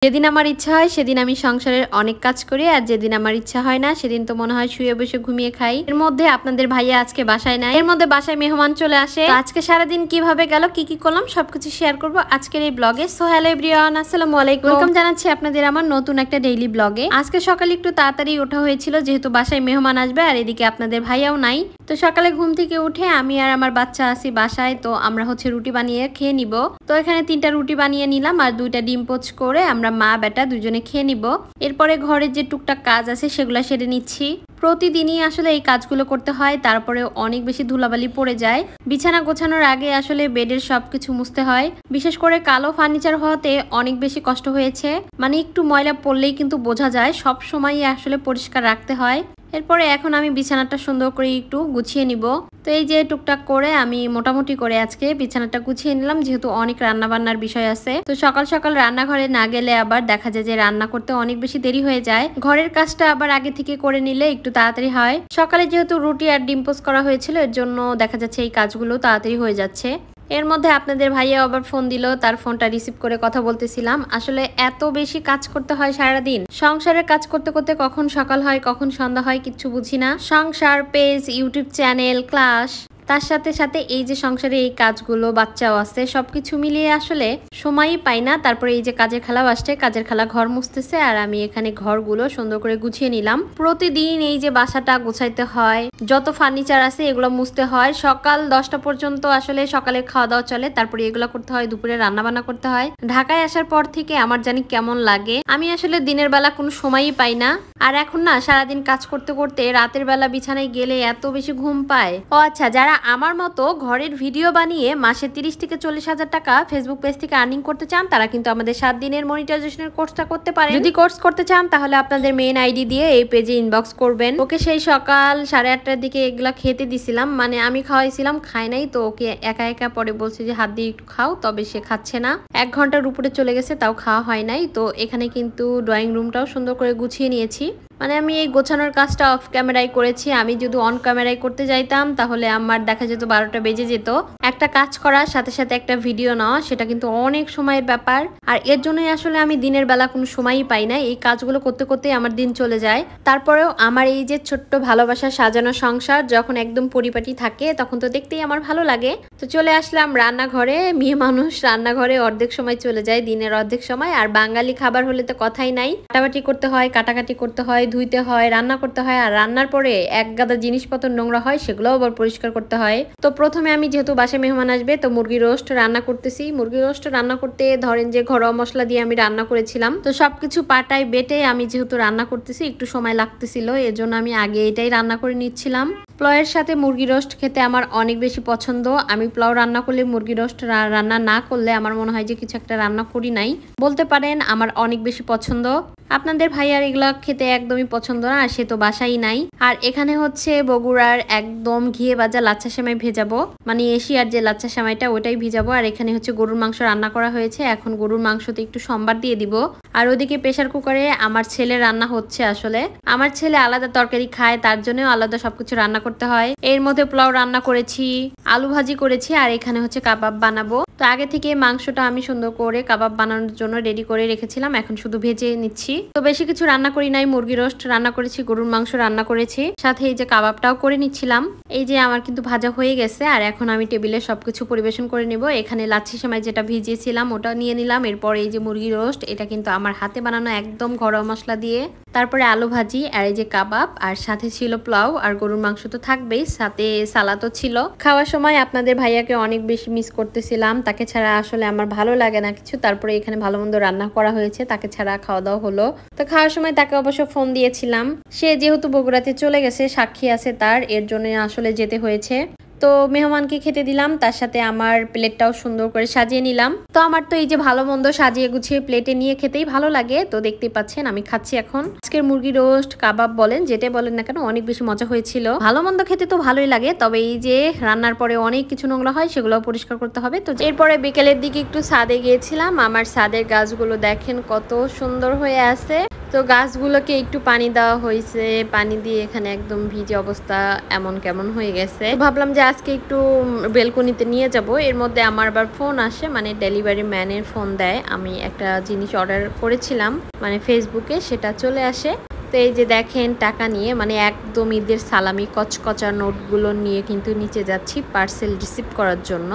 যেদিন আমার ইচ্ছা হয় সেদিন আমি সংসারের অনেক কাজ করি, আর যেদিন আমার ইচ্ছা হয় না সেদিন তো মনে হয় শুয়ে বসে ঘুমিয়ে খাই। এর মধ্যে আপনাদের ভাইয়া আজকে বাসায় নাই, এর মধ্যে বাসায় মেহমান চলে আসে। আজকে সারাদিন কিভাবে গেল, কি কি করলাম সবকিছু শেয়ার করব আজকের এই ব্লগে। সো হ্যালো এভরিওয়ান, আসসালামু আলাইকুম, ওয়েলকাম জানাচ্ছি আপনাদের আমার নতুন একটা ডেইলি ব্লগে। আজকে সকালে একটু তাড়াতাড়ি ওঠা হয়েছিল যেহেতু বাসায় মেহমান আসবে, আর এদিকে আপনাদের ভাইয়াও নাই। তো সকালে ঘুম থেকে উঠে আমি আর আমার বাচ্চা আসি বাসায়, তো আমরা রুটি বানিয়ে খেয়ে নিব। তো এখানে 3টা রুটি বানিয়ে নিলাম আর 2টা ডিম পোচ করে আমরা মা বেটা দুজনে খেয়ে নিব। এরপরে ঘরের যে টুকটাক কাজ আছে সেগুলো সেরে নিচ্ছি। প্রতিদিনই আসলে এই কাজগুলো করতে হয়, তারপরে অনেক বেশি ধুলাবালি পড়ে যায়। বিছানা গোছানোর আগে আসলে বেডের সবকিছু মুছতে হয়, বিশেষ করে কালো ফার্নিচার হওয়াতে অনেক বেশি কষ্ট হয়েছে। মানে একটু ময়লা পড়লেই কিন্তু বোঝা যায়, সব সময় আসলে পরিষ্কার রাখতে হয়। এরপরে এখন আমি বিছানাটা সুন্দর করে একটু গুছিয়ে নিব। তো এই যে টুকটাক করে আমি মোটামুটি করে আজকে বিছানাটা গুছিয়ে নিলাম, যেহেতু অনেক রান্না বান্নার বিষয় আছে। তো সকাল সকাল রান্নাঘরে না গেলে আবার দেখা যায় যে রান্না করতে অনেক বেশি দেরি হয়ে যায়। ঘরের কাজটা আবার আগে থেকে করে নিলে একটু তাড়াতাড়ি হয়। সকালে যেহেতু রুটি আর ডিম পোস্ট করা হয়েছিল, এর জন্য দেখা যাচ্ছে এই কাজগুলো তাড়াতাড়ি হয়ে যাচ্ছে। এর মধ্যে আপনাদের ভাইয়া আবার ফোন দিল, তার ফোনটা রিসিভ করে কথা বলতেছিলাম। আসলে এত বেশি কাজ করতে হয় সারাদিন, সংসারের কাজ করতে করতে কখন সকাল হয় কখন সন্ধ্যা হয় কিচ্ছু বুঝি না। সংসার, পেজ, ইউটিউব চ্যানেল, ক্লাস, তার সাথে সাথে এই যে সংসারে এই কাজগুলো, বাচ্চাও আছে, সবকিছু মিলিয়ে আসলে সময়ই পাই না। তারপরে এই যে কাজের খালাও আসছে, কাজের খালা ঘর মুছতেছে আর আমি এখানে ঘরগুলো সুন্দর করে গুছিয়ে নিলাম। প্রতিদিন এই যে বাসাটা গোছাইতে হয়, যত ফার্নিচার আছে এগুলো মুছতে হয়। সকাল 10টা পর্যন্ত আসলে সকালে খাওয়া দাওয়া চলে, তারপরে এগুলো করতে হয়, দুপুরে রান্না বান্না করতে হয়। ঢাকায় আসার পর থেকে আমার জানি কেমন লাগে, আমি আসলে দিনের বেলা কোনো সময়ই পাই না। আর এখন না সারাদিন কাজ করতে করতে রাতের বেলা বিছানায় গেলে এত বেশি ঘুম পায়। ও আচ্ছা, যারা আমার মতো ঘরের ভিডিও বানিয়ে মাসে 30 থেকে 40 হাজার টাকা ফেসবুক পেজ থেকে আর্নিং করতে চান, তারা কিন্তু আমাদের 7 দিনের মনিটাইজেশনের কোর্সটা করতে পারেন। যদি কোর্স করতে চান তাহলে আপনাদের মেইন আইডি দিয়ে এই পেজে ইনবক্স করবেন। ওকে সেই সকাল 8:30টার দিকে এগুলা খেতে দিছিলাম, মানে আমি খাওয়াইছিলাম, খায় নাই। তো ওকে একা একা পরে বলছে যে হাত দিয়ে একটু খাও, তবে সে খাচ্ছে না। 1 ঘন্টার উপরে চলে গেছে তাও খাওয়া হয় নাই। তো এখানে কিন্তু ড্রয়িং রুমটাও সুন্দর করে গুছিয়ে নিয়েছি। মানে আমি এই গোছানোর কাজটা অফ ক্যামেরায় করেছি। আমি যদি অন ক্যামেরায় করতে যাইতাম তাহলে আমার দেখা যেত 12টা বেজে যেত। একটা কাজ করার সাথে সাথে একটা ভিডিও নেওয়া, সেটা কিন্তু অনেক সময়ের ব্যাপার। আর এর জন্যই আসলে আমি দিনের বেলা কোনো সময়ই পাই না, এই কাজগুলো করতে করতেই আমার দিন চলে যায়। তারপরেও আমার এই যে ছোট্ট ভালোবাসা সাজানো সংসার যখন একদম পরিপাটি থাকে তখন তো দেখতেই আমার ভালো লাগে। তো চলে আসলাম রান্নাঘরে। মেয়ে মানুষ রান্নাঘরে অর্ধেক সময় চলে যায়, দিনের অর্ধেক সময়। আর বাঙালি খাবার হলে তো কথাই নাই, কাটাবাটি করতে হয়, কাটাকাটি করতে হয়, ধুইতে হয়, রান্না করতে হয়। আর রান্নার পরে এক গাদা জিনিসপত্র নোংরা হয়, সেগুলোও আবার পরিষ্কার করতে হয়। তো প্রথমে আমি যেহেতু বাসায় মেহমান আসবে, তো মুরগি রোস্ট রান্না করতেছি। মুরগি রোস্ট রান্না করতে ধরেন যে ঘরোয়া মশলা দিয়ে আমি রান্না করেছিলাম। তো সবকিছু পাটায় বেটে আমি যেহেতু রান্না করতেছি একটু সময় লাগতেছিল, এজন্য আমি আগে এটাই রান্না করে নিচ্ছিলাম। পোলাওয়ের সাথে মুরগি রোস্ট খেতে আমার অনেক বেশি পছন্দ। আমি পোলাও রান্না করলে, মুরগি রোস্ট রান্না না করলে আমার মনে হয় যে কিছু একটা রান্না করি নাই বলতে পারেন। আমার অনেক বেশি পছন্দ। আপনাদের ভাইয়ার এগুলা খেতে একদমই পছন্দ না, সে তো বাসাই নাই। আর এখানে হচ্ছে বগুড়ার একদম ঘিয়ে ভাজা লাচ্ছা সেমাই ভেজাবো, মানে এশিয়ার যে লাচ্ছা সেমাইটা ওটাই ভিজাবো। আর এখানে হচ্ছে গরুর মাংস রান্না করা হয়েছে, এখন গরুর মাংসতে একটু সম্বার দিয়ে দিব। আর ওদিকে প্রেসার কুকারে আমার ছেলে রান্না হচ্ছে। আসলে আমার ছেলে আলাদা তরকারি খায়, তার জন্যও আলাদা সবকিছু রান্না করতে হয়। এর মধ্যে পোলাও রান্না করেছি, আলু ভাজি করেছি, আর এখানে হচ্ছে কাবাব বানাবো। তো আগে থেকে মাংসটা আমি সুন্দর করে কাবাব বানানোর জন্য রেডি করে রেখেছিলাম, এখন শুধু ভেজে নিচ্ছি। তো বেশি কিছু রান্না করি নাই, মুরগি রোস্ট রান্না করেছি, গরুর মাংস রান্না করেছি, সাথে এই যে কাবাবটাও করে নিচ্ছিলাম। এই যে আমার কিন্তু ভাজা হয়ে গেছে, আর এখন আমি টেবিলে সবকিছু পরিবেশন করে নিব। এখানে লাচ্ছি সেমাই যেটা ভিজিয়েছিলাম ওটা নিয়ে নিলাম। এরপর এই যে মুরগি রোস্ট, এটা কিন্তু আমার হাতে বানানো একদম ঘরোয়া মশলা দিয়ে। তারপরে আলু ভাজি, আর এই যে কাবাব, আর সাথে ছিল পোলাও, আর গরুর মাংস তো থাকবেই, সাথে সালাদও ছিল। খাওয়ার সময় আপনাদের ভাইয়াকে অনেক বেশি মিস করতেছিলাম, তাকে ছাড়া আসলে আমার ভালো লাগে না কিছু। তারপরে এখানে ভালো মন্দ রান্না করা হয়েছে, তাকে ছাড়া খাওয়া দাওয়া হলো। তো খাওয়ার সময় তাকে অবশ্য ফোন দিয়েছিলাম, সে যেহেতু বগুড়াতে চলে গেছে, সাক্ষী আছে তার, এর জন্য আসলে যেতে হয়েছে। তো মেহমানকে খেতে দিলাম, তার সাথে আমার প্লেটটাও সুন্দর করে সাজিয়ে নিলাম। তো আমার তো এই যে ভালো মন্দ সাজিয়ে গুছিয়ে প্লেটে নিয়ে খেতেই ভালো লাগে। তো দেখতেই পাচ্ছেন আমি খাচ্ছি এখন। আজকের মুরগি রোস্ট, কাবাব বলেন, যেটাই বলেন না কেন, অনেক বেশি মজা হয়েছিল। ভালো মন্দ খেতে তো ভালোই লাগে, তবে এই যে রান্নার পরে অনেক কিছু নোংরা হয়, সেগুলো পরিষ্কার করতে হবে। তো এরপরে বিকেলের দিকে একটু ছাদে গিয়েছিলাম। আমার ছাদের গাছগুলো দেখেন কত সুন্দর হয়ে আছে। তো গাছগুলোকে একটু পানি দেওয়া হয়েছে, পানি দিয়ে এখানে একদম ভিজে অবস্থা এমন কেমন হয়ে গেছে। ভাবলাম যে আজকে একটু বেলকনিতে নিয়ে যাব। এর মধ্যে আমার আবার ফোন আসে, মানে ডেলিভারি ম্যানের ফোন দেয়। আমি একটা জিনিস অর্ডার করেছিলাম মানে ফেসবুকে, সেটা চলে আসে। তো এই যে দেখেন টাকা নিয়ে, মানে একদম ঈদের সালামি কচকচা নোটগুলো নিয়ে কিন্তু নিচে যাচ্ছি পার্সেল রিসিভ করার জন্য।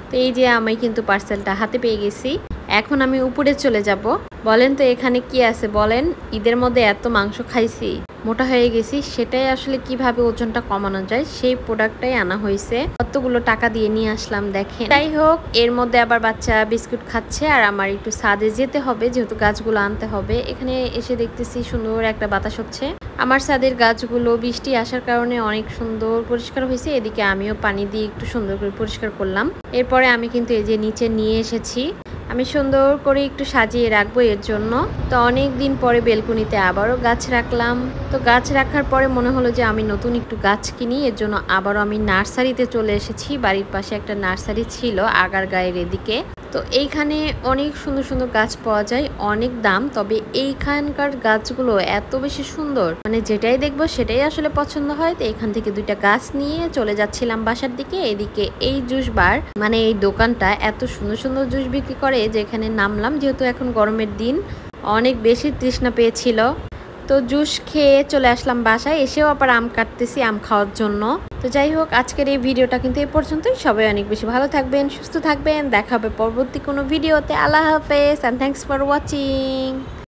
তো এই যে আমি কিন্তু পার্সেলটা হাতে পেয়ে গেছি। এখন আমি উপরে চলে যাব। বলেন তো এখানে কি আছে বলেন? ঈদের মধ্যে এত মাংস খাইছি, মোটা হয়ে গেছি, সেটাই আসলে কিভাবে ওজনটা কমানো যায় সেই প্রোডাক্টটাই আনা হয়েছে। কতগুলো টাকা দিয়ে নিয়ে আসলাম দেখেন। যাই হোক, এর মধ্যে আবার বাচ্চা বিস্কুট খাচ্ছে আর আমার একটু ছাদে যেতে হবে, যেহেতু গাছগুলো আনতে হবে। এখানে এসে দেখতেছি সুন্দর একটা বাতাস হচ্ছে। আমার ছাদের গাছগুলো বৃষ্টি আসার কারণে অনেক সুন্দর পরিষ্কার হয়েছে। এদিকে আমিও পানি দিয়ে একটু সুন্দর করে পরিষ্কার করলাম। এরপরে আমি কিন্তু এই যে নিচে নিয়ে এসেছি, আমি সুন্দর করে একটু সাজিয়ে রাখবো এর জন্য। তো অনেক দিন পরে বেলকনিতে আবারও গাছ রাখলাম। তো গাছ রাখার পরে মনে হলো যে আমি নতুন একটু গাছ কিনি, এর জন্য আবারও আমি নার্সারিতে চলে এসেছি। বাড়ির পাশে একটা নার্সারি ছিল আগারগাঁয়ের এদিকে। তো এইখানে অনেক সুন্দর সুন্দর গাছ পাওয়া যায়, অনেক দাম। তবে এইখানকার গাছগুলো এত বেশি সুন্দর, মানে যেটাই দেখবো সেটাই আসলে পছন্দ হয়। তো এখান থেকে দুইটা গাছ নিয়ে চলে যাচ্ছিলাম বাসার দিকে। এদিকে এই জুস বার, মানে এই দোকানটা এত সুন্দর সুন্দর জুস বিক্রি করে যে এখানে নামলাম, যেহেতু এখন গরমের দিন অনেক বেশি তৃষ্ণা পেয়েছিল। তো জুস খেয়ে চলে আসলাম বাসায়। এসেও আবার আম কাটতেছি আম খাওয়ার জন্য। তো যাই হোক, আজকের এই ভিডিওটা কিন্তু এই পর্যন্তই। সবাই অনেক বেশি ভালো থাকবেন, সুস্থ থাকবেন। দেখা হবে পরবর্তী কোনো ভিডিওতে। আল্লাহ হাফেজ, অ্যান্ড থ্যাংকস ফর ওয়াচিং।